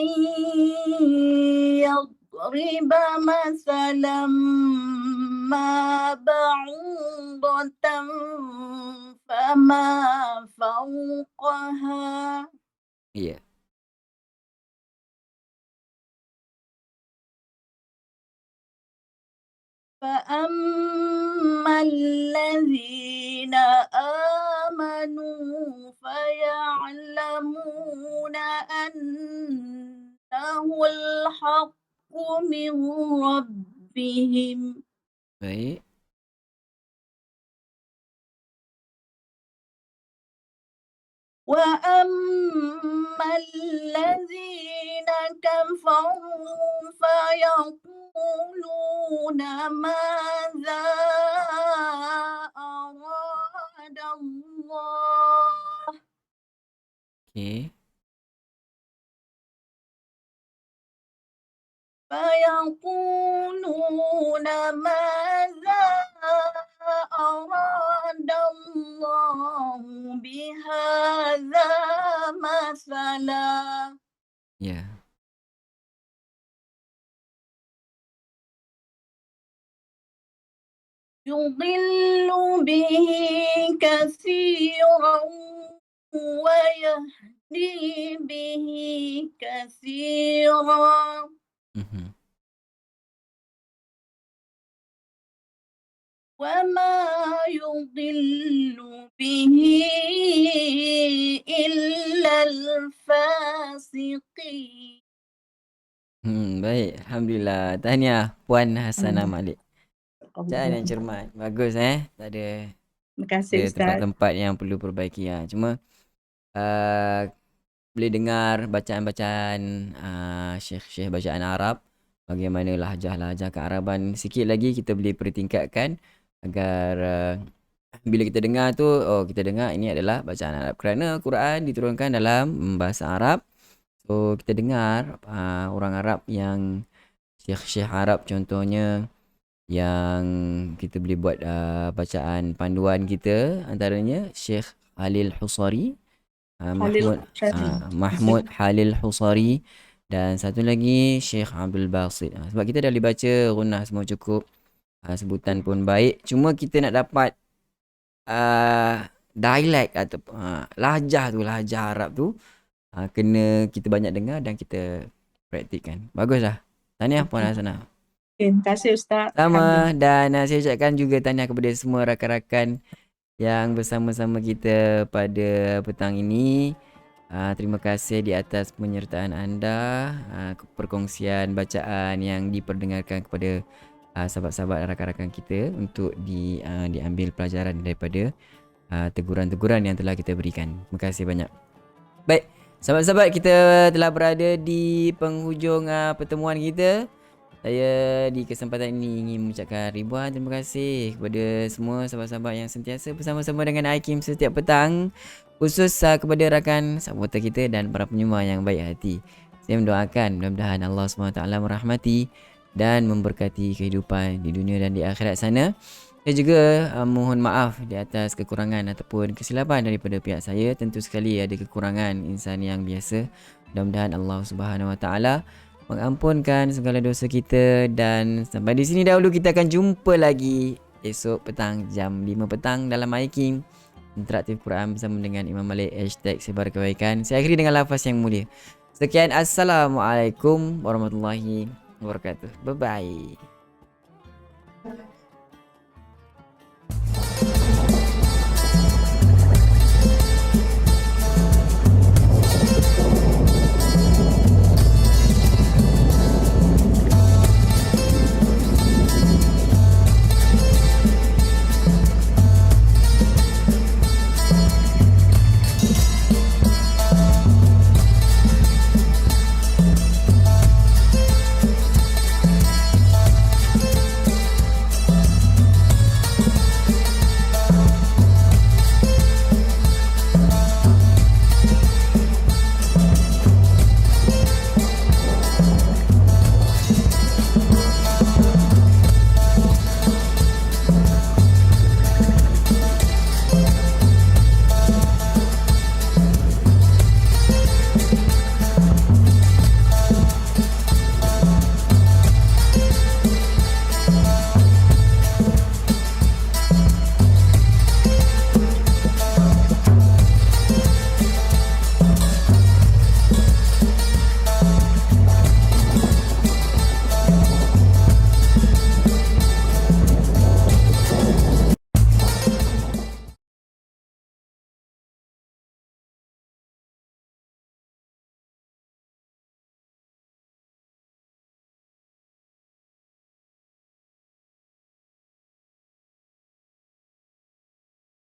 يضرب مثلا ما بعوضة فما فوقها Ya. فأما الذين آمنوا فيعلمون أنه الحق من ربهم Baik. وأما الذين كفروا فيقولون ماذا أراد الله Okey. فيقولون ماذا أراد الله بهذا مثلا Ya. يضل به كثيرا ويهدي به كثيرا Mhm. وما يضل به إلا الفاسقين. Baik. Alhamdulillah. Tahniah Puan Hasanah Malik. Bacaan yang cermat. Bagus Tak ada Terima kasih Ustaz. tempat-tempat yang perlu perbaiki lah. Cuma boleh dengar bacaan-bacaan syekh-syekh bacaan Arab. Bagaimana lahjah-lahjah kearaban. Sikit lagi kita boleh pertingkatkan agar bila kita dengar tu, kita dengar ini adalah bacaan Arab. Kerana Quran diturunkan dalam bahasa Arab. So kita dengar orang Arab yang syekh-syekh Arab contohnya, yang kita boleh buat bacaan panduan kita, antaranya Syekh Halil Husari, Mahmud Halil Husari, dan satu lagi Syekh Abdul Basit. Sebab kita dah boleh baca Gunnah semua cukup, sebutan pun baik. Cuma kita nak dapat dialek atau lahjah Arab tu, kena kita banyak dengar dan kita praktikkan. Baguslah. Tahniah Puan Hasanah. Terima kasih Ustaz. Sama, dan saya ucapkan juga tahniah kepada semua rakan-rakan yang bersama-sama kita pada petang ini. Terima kasih di atas penyertaan anda, perkongsian bacaan yang diperdengarkan kepada sahabat-sahabat dan rakan-rakan kita untuk diambil pelajaran daripada teguran-teguran yang telah kita berikan. Terima kasih banyak. Baik, sahabat-sahabat, kita telah berada di penghujung pertemuan kita. Saya di kesempatan ini ingin mengucapkan ribuan terima kasih kepada semua sahabat-sahabat yang sentiasa bersama-sama dengan Hakim setiap petang. Khusus kepada rakan supporter kita dan para penyembah yang baik hati. Saya mendoakan mudah-mudahan Allah SWT merahmati dan memberkati kehidupan di dunia dan di akhirat sana. Saya juga mohon maaf di atas kekurangan ataupun kesilapan daripada pihak saya. Tentu sekali ada kekurangan insan yang biasa. Mudah-mudahan Allah SWT mengampunkan segala dosa kita. Dan sampai di sini dahulu, kita akan jumpa lagi esok petang jam 5 petang dalam Hakim Interaktif Quran bersama dengan Imam Malik #sebar kebaikan. Saya akhiri dengan lafaz yang mulia. Sekian, Assalamualaikum warahmatullahi wabarakatuh. Bye bye.